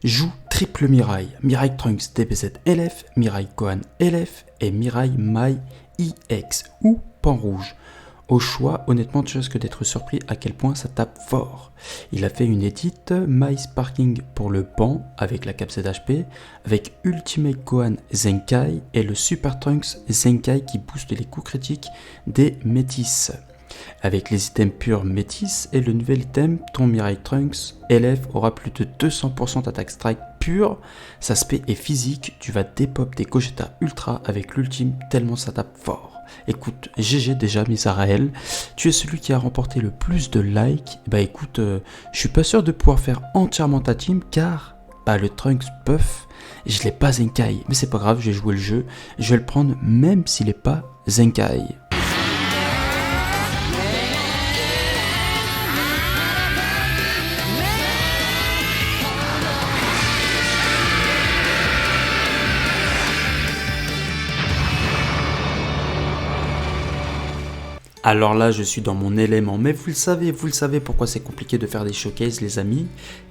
joue triple Mirai. Mirai Trunks DBZ LF, Mirai Gohan LF et Mirai Mai EX ou Pan Rouge. Au choix, honnêtement, tu risques d'être surpris à quel point ça tape fort. Il a fait une édite My Sparking pour le ban avec la cape ZHP, avec Ultimate Gohan Zenkai et le Super Trunks Zenkai qui booste les coups critiques des métis. Avec les items purs métis et le nouvel item, ton Mirai Trunks LF aura plus de 200% d'attaque strike pure. Sa spé est physique, tu vas dépop des Gogeta Ultra avec l'ultime tellement ça tape fort. Écoute, GG déjà Misarael, tu es celui qui a remporté le plus de likes. Bah écoute, je suis pas sûr de pouvoir faire entièrement ta team car le Trunks buff, je l'ai pas Zenkai. Mais c'est pas grave, j'ai joué le jeu, je vais le prendre même s'il est pas Zenkai. Alors là, je suis dans mon élément, mais vous le savez pourquoi c'est compliqué de faire des showcases les amis,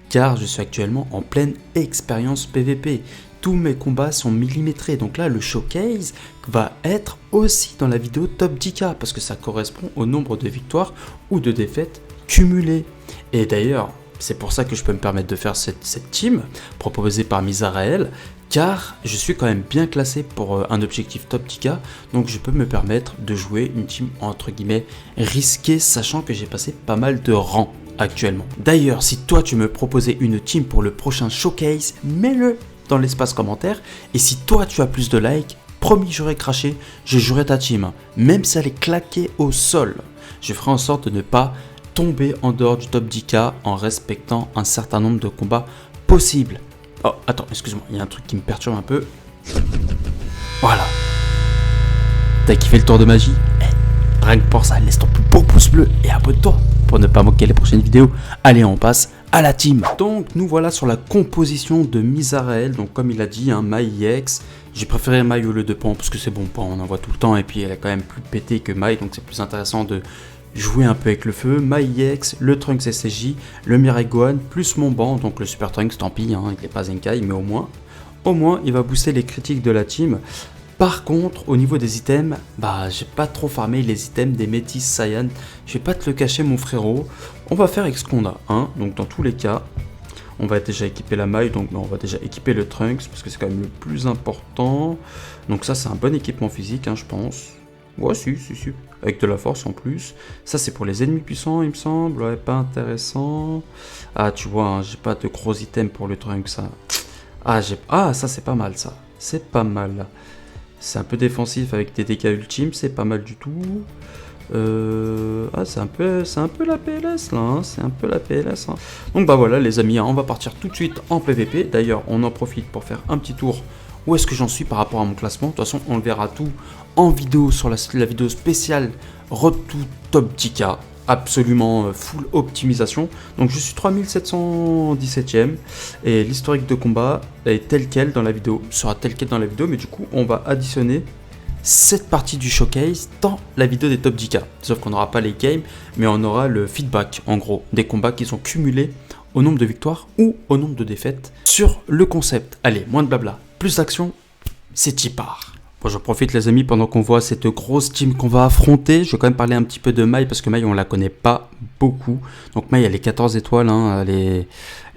car je suis actuellement en pleine expérience PVP. Tous mes combats sont millimétrés, donc là le showcase va être aussi dans la vidéo top 10k, parce que ça correspond au nombre de victoires ou de défaites cumulées. Et d'ailleurs, c'est pour ça que je peux me permettre de faire cette team proposée par Misarael, car je suis quand même bien classé pour un objectif top 10k, donc je peux me permettre de jouer une team entre guillemets risquée, sachant que j'ai passé pas mal de rangs actuellement. D'ailleurs, si toi tu me proposais une team pour le prochain showcase, mets-le dans l'espace commentaire, et si toi tu as plus de likes, promis j'aurai craché, je jouerai ta team, même si elle est claquée au sol. Je ferai en sorte de ne pas tomber en dehors du top 10k en respectant un certain nombre de combats possibles. Oh, attends, excuse-moi, il y a un truc qui me perturbe un peu. Voilà. T'as kiffé le tour de magie? Rien que pour ça, laisse ton plus beau pouce bleu et abonne-toi pour ne pas manquer les prochaines vidéos. Allez, on passe à la team. Donc, nous voilà sur la composition de Misarael. Donc, comme il a dit, Mai EX. J'ai préféré Mai au lieu de Pan parce que c'est bon, Pan, on en voit tout le temps. Et puis, elle est quand même plus pétée que Mai. Donc, c'est plus intéressant de jouer un peu avec le feu. Mai EX, le Trunks SSJ, le Mirai Gohan, plus mon banc, donc le Super Trunks, tant pis, il n'est pas Zenkai, mais au moins, il va booster les critiques de la team. Par contre, au niveau des items, j'ai pas trop farmé les items des Métis Saiyan. Je vais pas te le cacher, mon frérot. On va faire avec ce qu'on a, donc dans tous les cas, on va déjà équiper la Mai, donc on va déjà équiper le Trunks, parce que c'est quand même le plus important. Donc ça, c'est un bon équipement physique, je pense. Ouais, si, avec de la force en plus. Ça, c'est pour les ennemis puissants, il me semble. Ouais, pas intéressant. Ah, tu vois, j'ai pas de gros items pour le Trunks, ça. Ça, c'est pas mal, ça. C'est pas mal. C'est un peu défensif avec des dégâts ultimes, c'est pas mal du tout. C'est un peu la PLS, là. C'est un peu la PLS. Donc, voilà, les amis, on va partir tout de suite en PVP. D'ailleurs, on en profite pour faire un petit tour. Où est-ce que j'en suis par rapport à mon classement? De toute façon, on le verra tout en vidéo sur la vidéo spéciale Road to Top 10K. Absolument full optimisation. Donc je suis 3717ème et l'historique de combat est tel quel dans la vidéo. Sera tel quel dans la vidéo, mais du coup, on va additionner cette partie du showcase dans la vidéo des top 10K. Sauf qu'on n'aura pas les games, mais on aura le feedback, en gros, des combats qui sont cumulés au nombre de victoires ou au nombre de défaites sur le concept. Allez, moins de blabla, plus d'action, c'est y part. Bon, je profite les amis pendant qu'on voit cette grosse team qu'on va affronter. Je vais quand même parler un petit peu de Mai parce que Mai on la connaît pas beaucoup. Donc Mai elle est 14 étoiles, les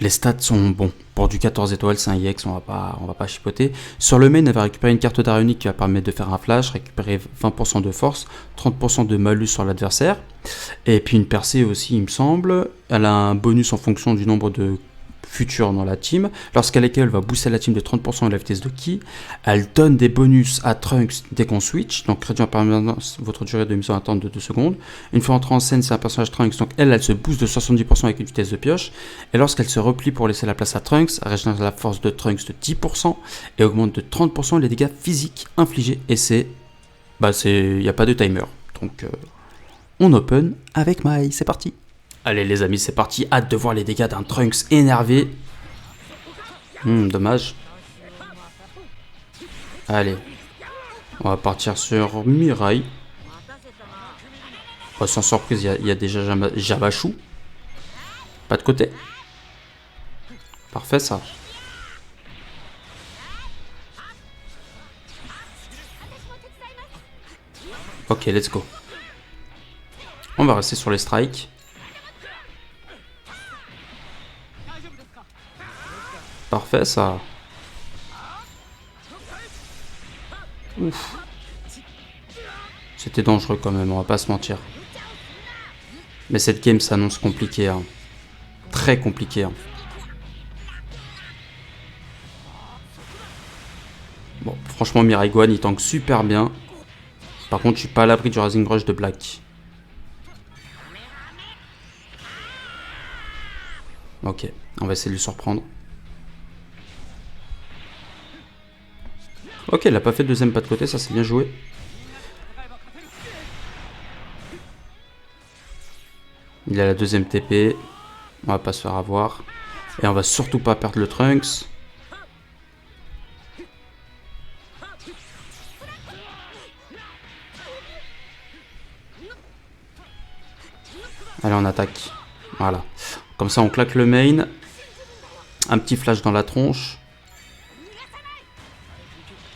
stats sont bons. Pour du 14 étoiles, c'est un EX, on va pas chipoter. Sur le main, elle va récupérer une carte d'art unique qui va permettre de faire un flash, récupérer 20% de force, 30% de malus sur l'adversaire. Et puis une percée aussi il me semble. Elle a un bonus en fonction du nombre de futur dans la team. Lorsqu'elle est elle va booster la team de 30% de la vitesse de ki. Elle donne des bonus à Trunks dès qu'on switch, donc réduit en permanence votre durée de mise en attente de 2 secondes. Une fois entrée en scène, c'est un personnage Trunks, donc elle se booste de 70% avec une vitesse de pioche. Et lorsqu'elle se replie pour laisser la place à Trunks, elle régénère la force de Trunks de 10% et augmente de 30% les dégâts physiques infligés. Et il n'y a pas de timer. Donc on open avec Mai, c'est parti. Allez les amis, c'est parti, hâte de voir les dégâts d'un Trunks énervé. Dommage. Allez, on va partir sur Mirai. Sans surprise, il y a déjà Jabachou. Pas de côté. Parfait ça. Ok, let's go. On va rester sur les strikes. Parfait, ça. Ouf. C'était dangereux quand même, on va pas se mentir. Mais cette game s'annonce compliquée. Hein. Très compliquée. Hein. Bon, franchement, Mirai Gohan, il tank super bien. Par contre, je suis pas à l'abri du Rising Rush de Black. Ok, on va essayer de le surprendre. Ok, il a pas fait de deuxième pas de côté, ça c'est bien joué. Il a la deuxième TP. On va pas se faire avoir. Et on va surtout pas perdre le Trunks. Allez, on attaque. Voilà. Comme ça, on claque le main. Un petit flash dans la tronche.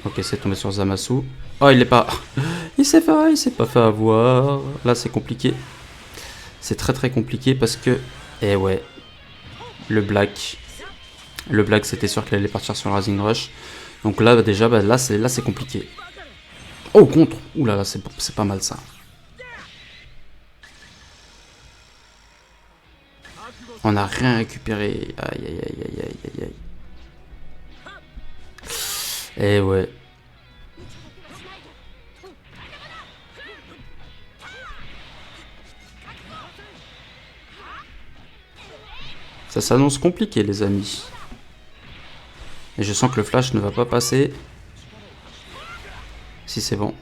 Ok, c'est tombé sur Zamasu. Oh, il est pas... il s'est pas fait avoir. Là, c'est compliqué. C'est très très compliqué parce que... Eh ouais. Le Black. Le Black, c'était sûr qu'il allait partir sur le Rising Rush. Donc là, déjà, bah, là, c'est compliqué. Oh, contre. Ouh là là, c'est pas mal ça. On n'a rien récupéré. Aïe, aïe, aïe, aïe, aïe, aïe. Eh ouais. Ça s'annonce compliqué, les amis. Et je sens que le flash ne va pas passer. Si, c'est bon.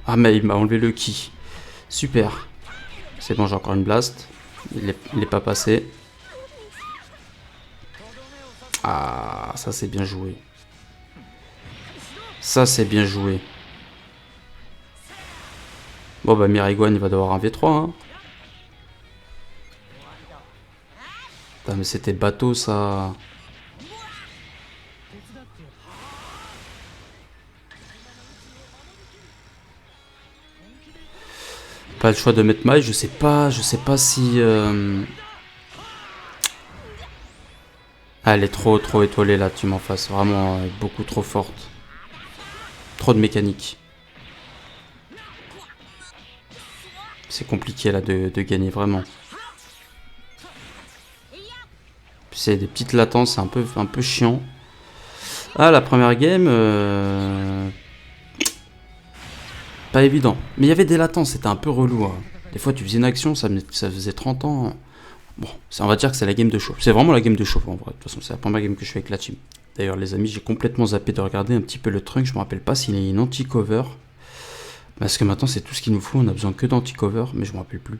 Ah, mais il m'a enlevé le ki. Super. C'est bon, j'ai encore une blast. Il est pas passé. Ah, ça c'est bien joué. Ça c'est bien joué. Bon bah Mirai Gohan il va devoir un V3 hein. Putain mais c'était bateau ça. Pas le choix de mettre Mai, je sais pas si... Ah, elle est trop étoilée là, tu m'en fasses. Vraiment beaucoup trop forte. Trop de mécanique. C'est compliqué là de gagner vraiment. C'est des petites latences, c'est un peu chiant. Ah, la première game... Pas évident. Mais il y avait des latences, c'était un peu relou. Hein. Des fois tu faisais une action, ça faisait 30 ans... Bon, on va dire que c'est la game de chauffe. C'est vraiment la game de chauffe en vrai. De toute façon, c'est la première game que je fais avec la team. D'ailleurs, les amis, j'ai complètement zappé de regarder un petit peu le Trunk. Je me rappelle pas s'il y a une anti-cover. Parce que maintenant, c'est tout ce qu'il nous faut. On a besoin que d'anti-cover, mais je me rappelle plus.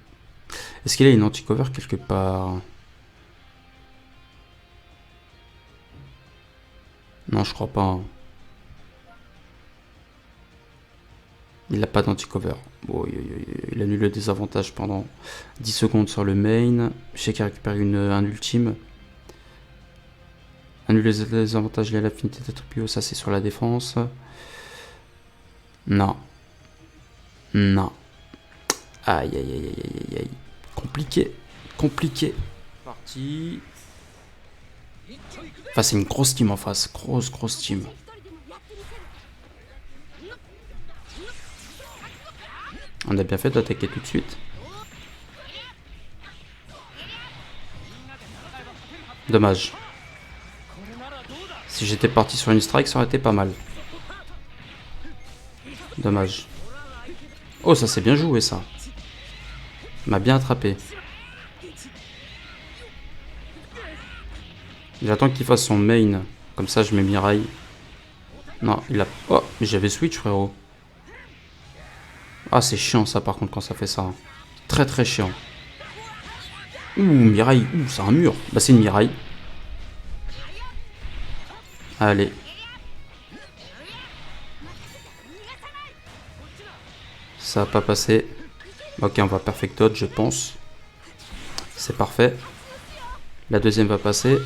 Est-ce qu'il y a une anti-cover quelque part? Non, je crois pas. Hein. Il n'a pas d'anti-cover. Bon, il annule le désavantage pendant 10 secondes sur le main. Je sais qu'il récupère un ultime. Annule les désavantages liés à l'affinité d'attribut. Ça, c'est sur la défense. Non. Non. Aïe, aïe, aïe, aïe, aïe, aïe. Compliqué. Compliqué. Parti. Enfin, c'est une grosse team en face. Grosse team. On a bien fait d'attaquer tout de suite. Dommage. Si j'étais parti sur une strike, ça aurait été pas mal. Dommage. Oh, ça c'est bien joué ça. Il m'a bien attrapé. J'attends qu'il fasse son main. Comme ça, je mets Mirai. Non, il a... Oh, mais j'avais switch, frérot. Ah, c'est chiant ça par contre quand ça fait ça. Très chiant. Ouh, Mirai. Ouh, c'est un mur. Bah, c'est une Mirai. Allez. Ça va pas passer. Ok, on va perfect dodge, je pense. C'est parfait. La deuxième va passer.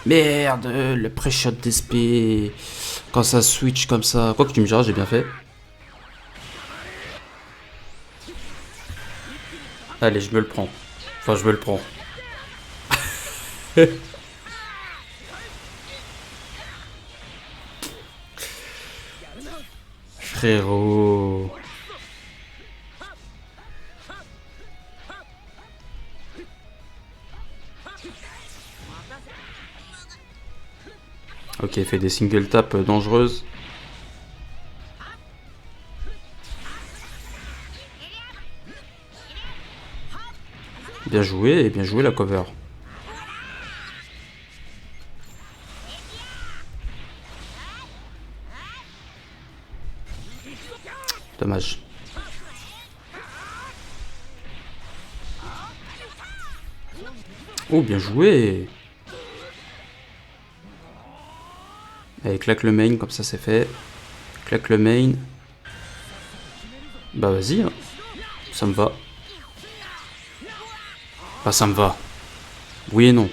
Merde, le pré-shot d'SP. Quand ça switch comme ça. Quoi que tu me diras, j'ai bien fait. Allez, je me le prends. Enfin, je me le prends. Frérot. Ok, il fait des single tap dangereuses. Bien joué la cover. Dommage. Oh, bien joué. Allez, claque le main, comme ça c'est fait. Claque le main. Bah vas-y, hein. Ça me va. Bah ça me va. Oui et non.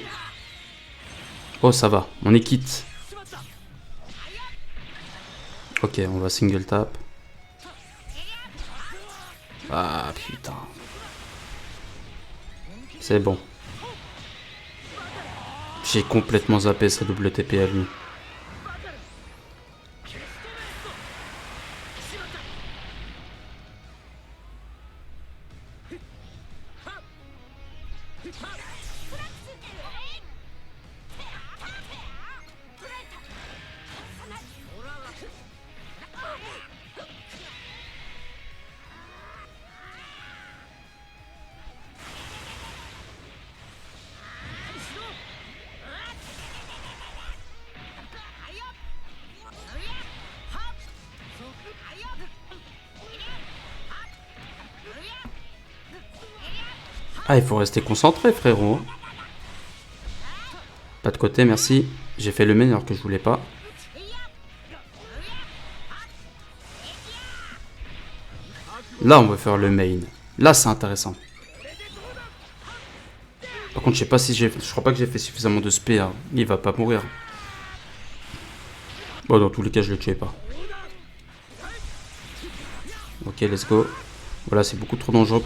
Oh ça va, on est quitte. Ok, on va single tap. Ah putain. C'est bon. J'ai complètement zappé sa double TP à lui. Ah, il faut rester concentré, frérot. Pas de côté, merci. J'ai fait le meilleur que je voulais pas. Là, on va faire le main. Là, c'est intéressant. Par contre, je sais pas si j'ai... Je crois pas que j'ai fait suffisamment de spé. Hein. Il va pas mourir. Bon, dans tous les cas, je le tuais pas. Ok, let's go. Voilà, c'est beaucoup trop dangereux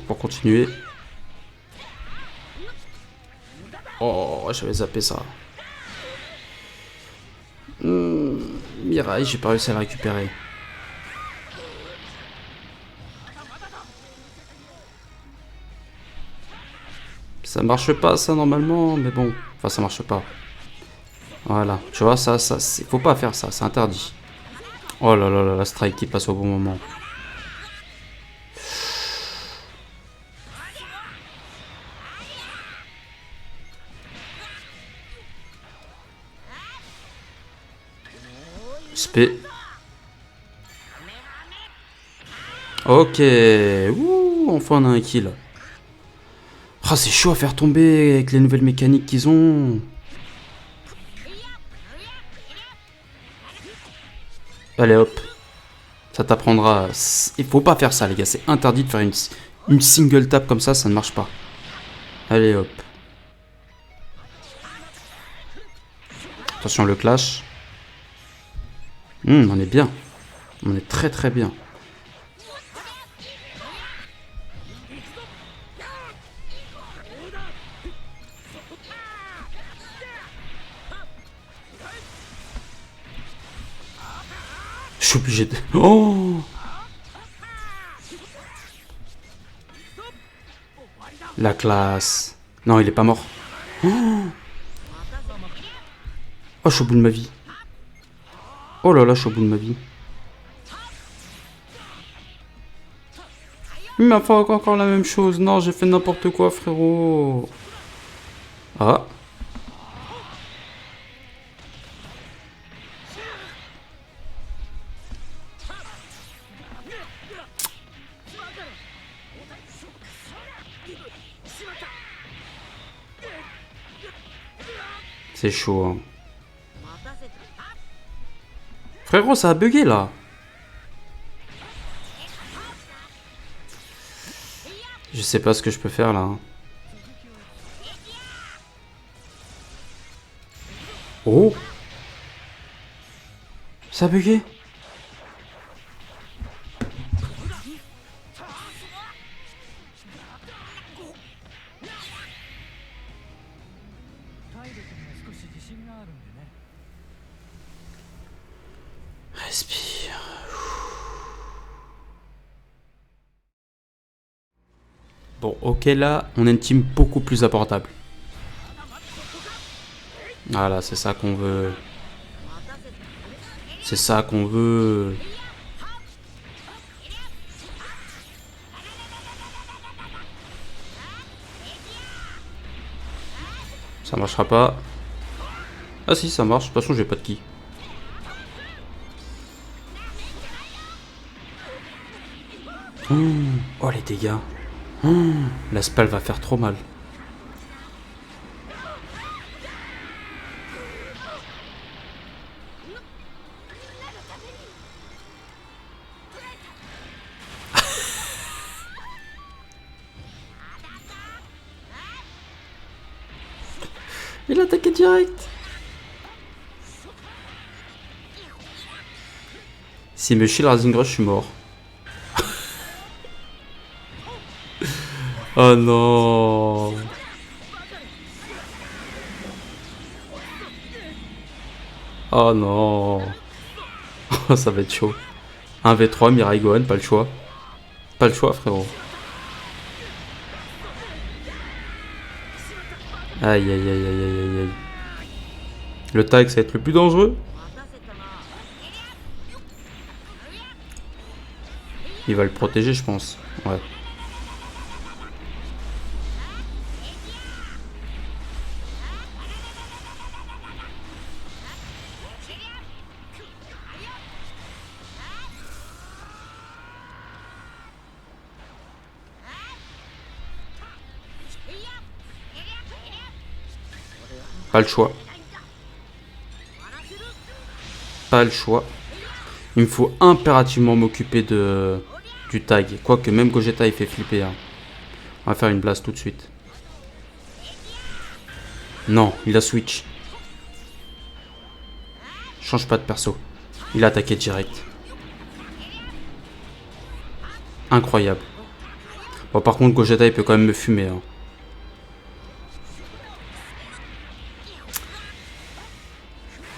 pour continuer. Oh, j'avais zappé ça. Mirai, j'ai pas réussi à la récupérer. Ça marche pas, ça, normalement, mais bon. Enfin, ça marche pas. Voilà, tu vois, ça, faut pas faire ça, c'est interdit. Oh là là là, la strike qui passe au bon moment. Spé. Ok. Ouh, enfin on a un kill. Ah, c'est chaud à faire tomber avec les nouvelles mécaniques qu'ils ont. Allez hop. Ça t'apprendra. Il faut pas faire ça, les gars. C'est interdit de faire une single tap comme ça ne marche pas. Allez hop. Attention le clash. On est bien. On est très très bien. Je suis obligé de... Oh! La classe. Non, il est pas mort. Oh, je suis au bout de ma vie. Oh là là, je suis au bout de ma vie. Il m'a fait encore la même chose. Non, j'ai fait n'importe quoi, frérot. Ah. C'est chaud, hein. Frérot, ça a bugué, là. Je sais pas ce que je peux faire, là. Hein. Oh. Ça a bugué. Respire. Bon, ok, là, on a une team beaucoup plus abordable. Voilà, c'est ça qu'on veut. C'est ça qu'on veut. Ça marchera pas. Ah si, ça marche. De toute façon, j'ai pas de ki. Oh, les dégâts. La spell va faire trop mal. Il a attaqué direct. S'il me chie le Rising Rush, je suis mort. Oh non. Oh non. Oh, ça va être chaud. 1v3, Mirai Gohan, pas le choix. Pas le choix, frérot. Aïe aïe aïe aïe aïe aïe aïe. Le tag, ça va être le plus dangereux. Il va le protéger, je pense. Ouais. Pas le choix. Pas le choix. Il me faut impérativement m'occuper du tag. Quoique même Gogeta il fait flipper. Hein. On va faire une blast tout de suite. Non, il a switch. Change pas de perso. Il a attaqué direct. Incroyable. Bon, par contre, Gogeta il peut quand même me fumer. Hein.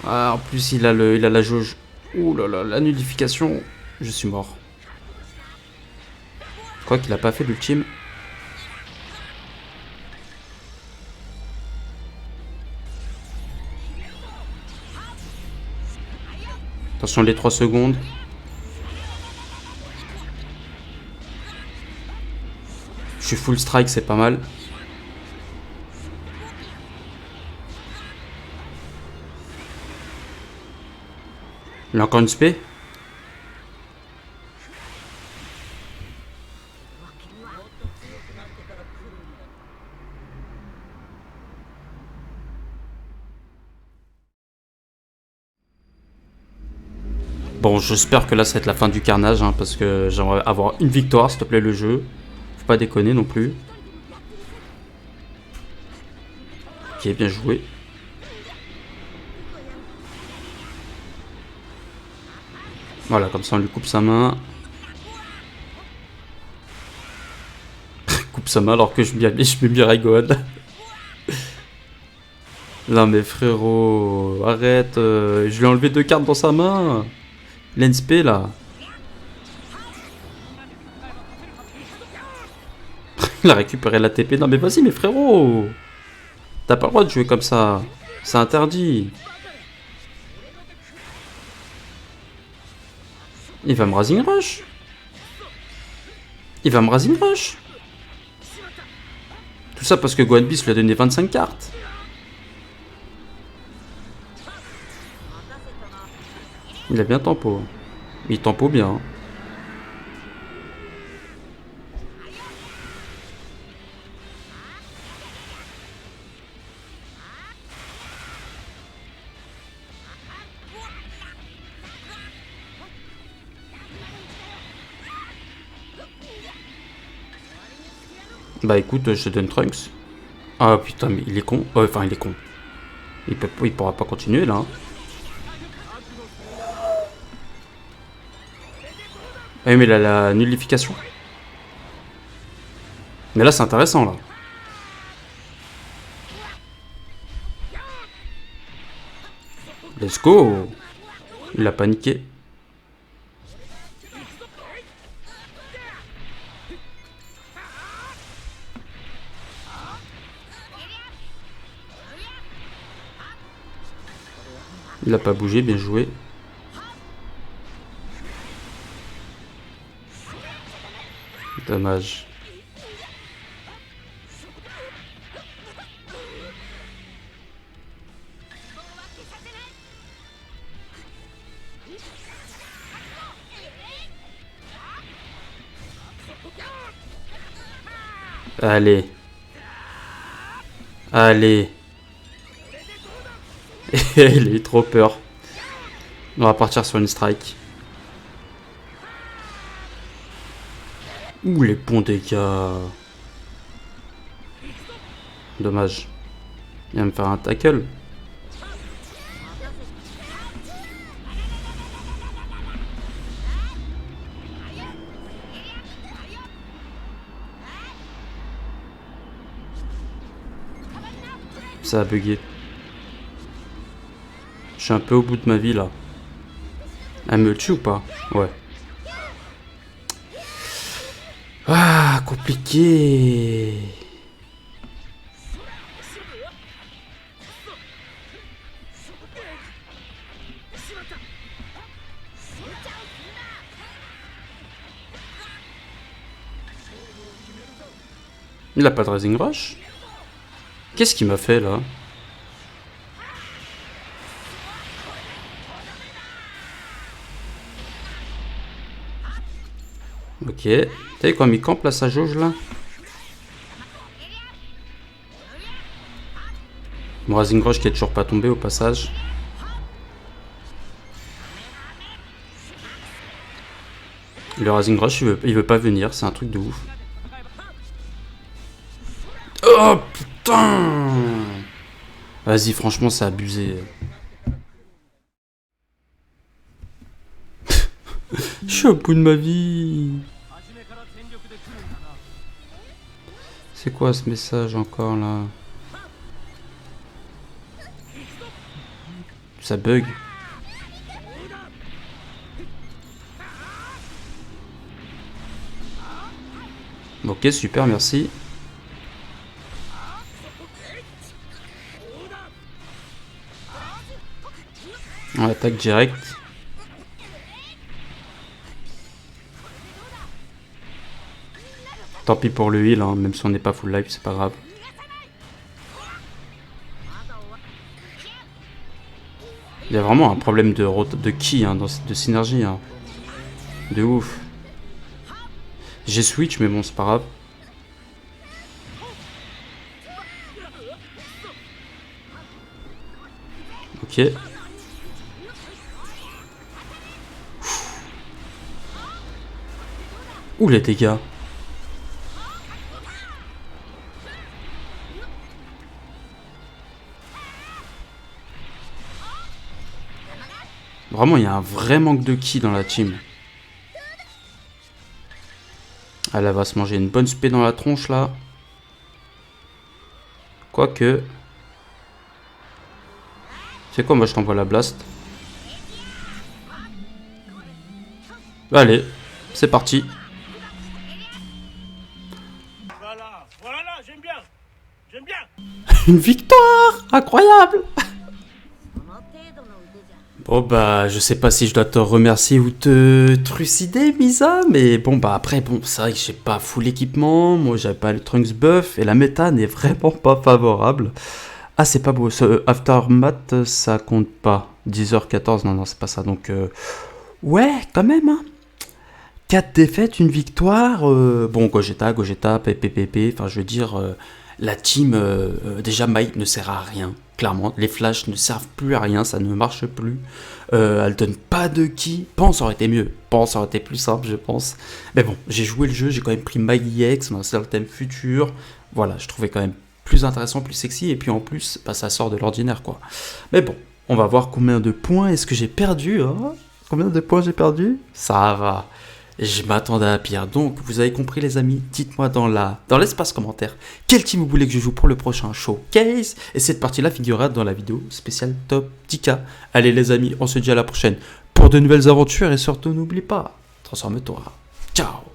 Ah, en plus, il a la jauge. Ouh là là, la nullification. Je suis mort. Je crois qu'il a pas fait l'ultime. Attention, les 3 secondes. Je suis full strike, c'est pas mal. Il a encore une spé. Bon, j'espère que là, ça va être la fin du carnage, hein, parce que j'aimerais avoir une victoire, s'il te plaît, le jeu. Faut pas déconner non plus. Ok, bien joué. Voilà, comme ça, on lui coupe sa main. Coupe sa main alors que je mets Mirai Gohan. Non mais frérot, arrête. Je lui ai enlevé 2 cartes dans sa main. L'NSP là. Il a récupéré la TP. Non mais vas-y mais frérot. T'as pas le droit de jouer comme ça. C'est interdit. Il va me Rising Rush. Il va me Rising Rush. Tout ça parce que Gohan Beast lui a donné 25 cartes. Il a bien tempo. Il tempo bien. Bah écoute, je te donne Trunks. Ah putain, mais il est con. Enfin, il est con. Il pourra pas continuer là. Ah mais il a la nullification. Mais là c'est intéressant là. Let's go. Il a paniqué. Il a pas bougé, bien joué. Dommage. Allez. Allez. Il a eu trop peur. On va partir sur une strike. Ouh, les bons dégâts. Dommage. Il va me faire un tackle. Ça a bugué. Je suis un peu au bout de ma vie là. Elle me tue ou pas? Ouais. Ah, compliqué. Il a pas de Rising Rush? Qu'est-ce qu'il m'a fait là? Ok. T'as vu comme il campe là sa jauge là? Mon Rising Rush qui est toujours pas tombé au passage. Le Rising Rush il veut pas venir, c'est un truc de ouf. Oh putain! Vas-y, franchement, c'est abusé. Je suis au bout de ma vie. C'est quoi ce message encore là? Ça bug. Ok, super, merci. On attaque direct. Tant pis pour le heal, hein, même si on n'est pas full life, c'est pas grave. Il y a vraiment un problème de ki, hein, de synergie. Hein. De ouf. J'ai switch, mais bon, c'est pas grave. Ok. Ouh, les dégâts. Vraiment, il y a un vrai manque de ki dans la team. Elle va se manger une bonne spé dans la tronche, là. Quoique... C'est quoi, moi, je t'envoie la blast. Allez, c'est parti. Voilà, j'aime bien. Une victoire! Incroyable! Bon bah je sais pas si je dois te remercier ou te trucider Misa, mais bon bah après bon c'est vrai que j'ai pas full équipement, moi j'avais pas le Trunks buff et la méta n'est vraiment pas favorable. Ah c'est pas beau, ce Aftermath ça compte pas, 10h14, non c'est pas ça donc ouais quand même hein. 4 défaites, une victoire, bon Gogeta, PPPP, enfin je veux dire la team déjà Mike ne sert à rien. Clairement, les flashs ne servent plus à rien, ça ne marche plus. Elle donne pas de ki. Pense aurait été mieux. Pense aurait été plus simple, je pense. Mais bon, j'ai joué le jeu, j'ai quand même pris Maggie X, on a installé le thème futur. Voilà, je trouvais quand même plus intéressant, plus sexy. Et puis en plus, bah, ça sort de l'ordinaire, quoi. Mais bon, on va voir combien de points est-ce que j'ai perdu. Hein, combien de points j'ai perdu? Ça va. Je m'attendais à pire. Donc, vous avez compris les amis, dites-moi dans l'espace commentaire quel team vous voulez que je joue pour le prochain showcase. Et cette partie-là figurera dans la vidéo spéciale top 10K. Allez les amis, on se dit à la prochaine pour de nouvelles aventures et surtout n'oublie pas, transforme-toi. Ciao.